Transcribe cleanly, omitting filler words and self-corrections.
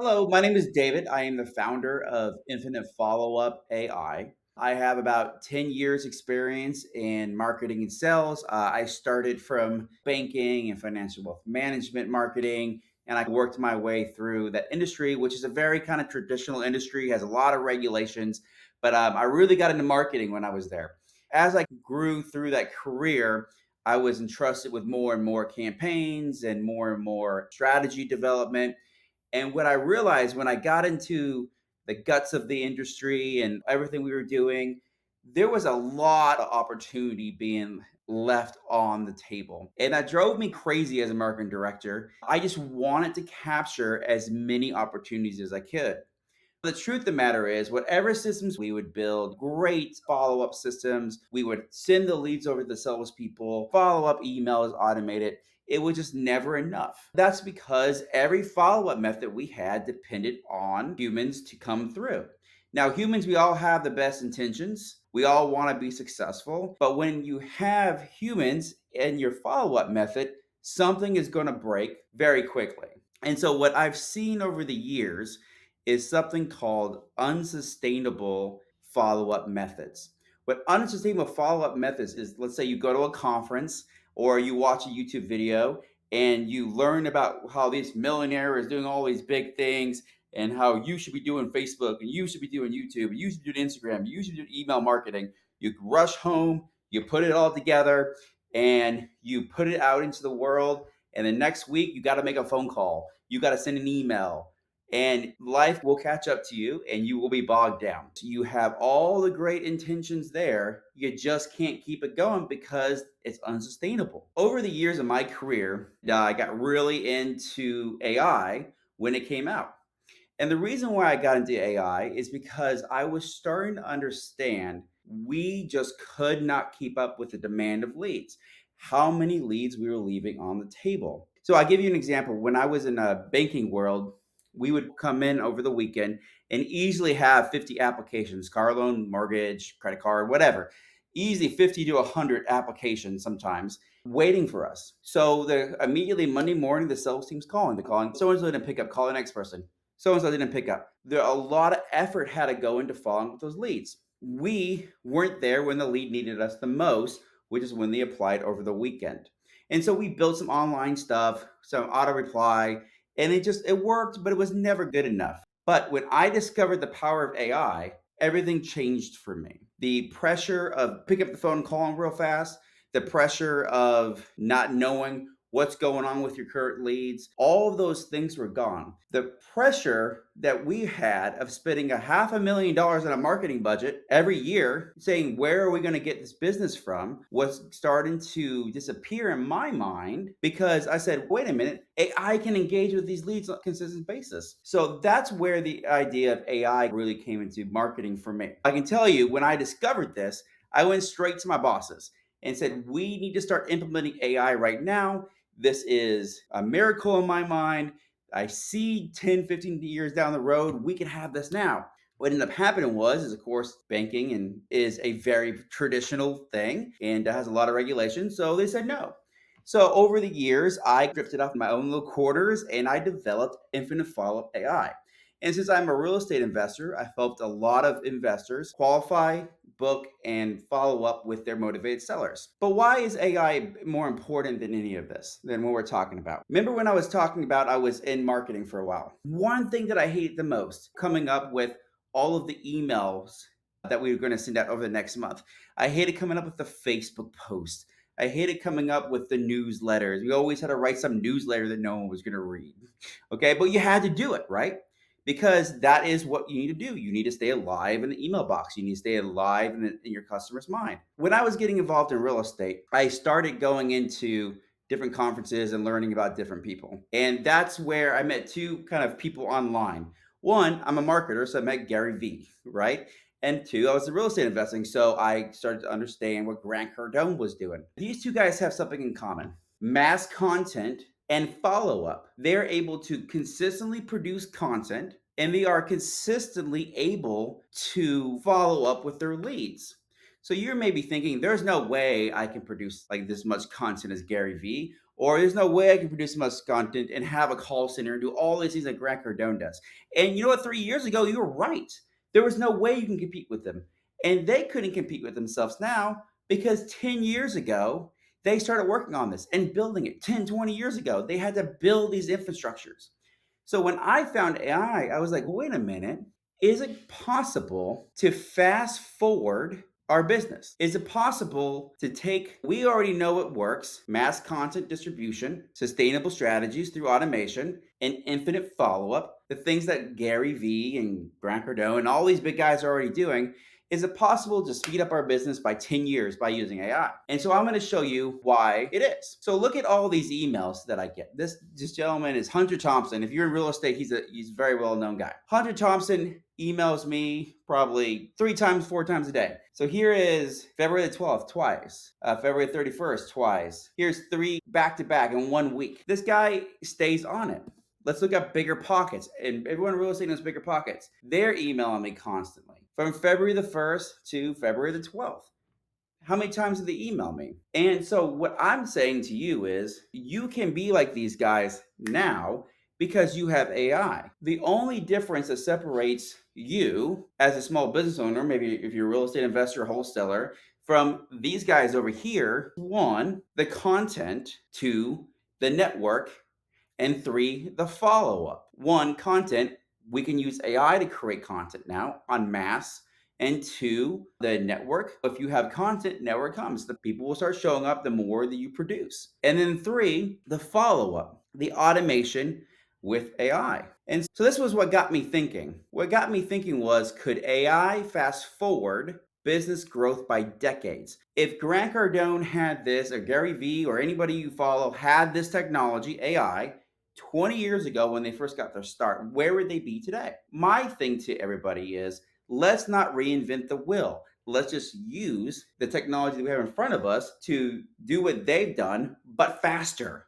Hello, my name is David. I am the founder of Infinite Follow Up AI. I have about 10 years experience in marketing and sales. I started from banking and financial wealth management marketing, and I worked my way through that industry, which is a very kind of traditional industry, has a lot of regulations, but I really got into marketing when I was there. As I grew through that career, I was entrusted with more and more campaigns and more strategy development. And what I realized when I got into the guts of the industry and everything we were doing, there was a lot of opportunity being left on the table. And that drove me crazy as a marketing director. I just wanted to capture as many opportunities as I could. The truth of the matter is, whatever systems we would build, great follow up systems, we would send the leads over to the salespeople, follow up email is automated. It was just never enough. That's because every follow up method we had depended on humans to come through. Now, humans, we all have the best intentions. We all want to be successful. But when you have humans in your follow up method, something is going to break very quickly. And so, what I've seen over the years is something called unsustainable follow up methods. What unsustainable follow up methods is, let's say you go to a conference or you watch a YouTube video and you learn about how this millionaire is doing all these big things and how you should be doing Facebook and you should be doing YouTube and you should be doing Instagram, you should be doing email marketing. You rush home, you put it all together and you put it out into the world. And the next week, you got to make a phone call, you got to send an email, and life will catch up to you and you will be bogged down. So you have all the great intentions there, you just can't keep it going because it's unsustainable. Over the years of my career, I got really into AI when it came out. And the reason why I got into AI is because I was starting to understand we just could not keep up with the demand of leads. How many leads we were leaving on the table. So I'll give you an example. When I was in a banking world, we would come in over the weekend and easily have 50 applications, car loan, mortgage, credit card, whatever. Easy 50 to 100 applications sometimes waiting for us. So the immediately Monday morning, the sales team's calling. They're calling. So and so didn't pick up. Call the next person. So and so didn't pick up. There a lot of effort had to go into following up those leads. We weren't there when the lead needed us the most, which is when they applied over the weekend. And so we built some online stuff, some auto reply, and it worked, but it was never good enough. But when I discovered the power of AI, everything changed for me. The pressure of pick up the phone and call them real fast, the pressure of not knowing what's going on with your current leads, all of those things were gone. The pressure that we had of spending $500,000 on a marketing budget every year, saying, where are we going to get this business from, was starting to disappear in my mind because I said, wait a minute, AI can engage with these leads on a consistent basis. So that's where the idea of AI really came into marketing for me. I can tell you, when I discovered this, I went straight to my bosses and said, we need to start implementing AI right now. This is a miracle in my mind. I see 10, 15 years down the road, we can have this now. What ended up happening is of course, banking and is a very traditional thing and has a lot of regulations. So they said no. So over the years, I drifted off my own little quarters and I developed Infinite Follow-up AI. And since I'm a real estate investor, I've helped a lot of investors qualify, book, and follow up with their motivated sellers. But why is AI more important than any of this, than what we're talking about? Remember when I was talking about I was in marketing for a while? One thing that I hate the most, coming up with all of the emails that we were going to send out over the next month. I hated coming up with the Facebook post. I hated coming up with the newsletters. We always had to write some newsletter that no one was going to read. Okay, but you had to do it, right? Because that is what you need to do. You need to stay alive in the email box. You need to stay alive in your customer's mind. When I was getting involved in real estate, I started going into different conferences and learning about different people. And that's where I met two kind of people online. One, I'm a marketer, so I met Gary Vee, right? And two, I was in real estate investing, so I started to understand what Grant Cardone was doing. These two guys have something in common: mass content and follow up. They're able to consistently produce content and they are consistently able to follow up with their leads. So you're maybe thinking, there's no way I can produce like this much content as Gary Vee Or there's no way I can produce much content and have a call center and do all these things that Grant Cardone does. And you know what? 3 years ago, you were right. There was no way you can compete with them. And they couldn't compete with themselves now because 10 years ago, they started working on this and building it. 10, 20 years ago, they had to build these infrastructures. So when I found AI, I was like, wait a minute. Is it possible to fast forward our business? Is it possible to take, we already know it works, mass content distribution, sustainable strategies through automation, and infinite follow up, the things that Gary Vee and Grant Cardone and all these big guys are already doing. Is it possible to speed up our business by 10 years by using AI? And so I'm going to show you why it is. So look at all these emails that I get. This gentleman is Hunter Thompson. If you're in real estate, he's a very well-known guy. Hunter Thompson emails me probably 3 times, 4 times a day. So here is February the 12th, twice. February 31st, twice. Here's 3 back to back in 1 week. This guy stays on it. Let's look at bigger pockets. And everyone in real estate knows bigger pockets. They're emailing me constantly from February the 1st to February the 12th. How many times did they email me? And so what I'm saying to you is you can be like these guys now because you have AI. The only difference that separates you as a small business owner, maybe if you're a real estate investor, wholesaler, from these guys over here, one, the content, two, the network, and three, the follow up. One, content. We can use AI to create content now en masse. And two, the network. If you have content, network comes. The people will start showing up the more that you produce. And then three, the follow up, the automation with AI. And so this was what got me thinking. What got me thinking was, could AI fast forward business growth by decades? If Grant Cardone had this, or Gary Vee, or anybody you follow had this technology, AI, 20 years ago when they first got their start, where would they be today? My thing to everybody is, let's not reinvent the wheel. Let's just use the technology that we have in front of us to do what they've done, but faster.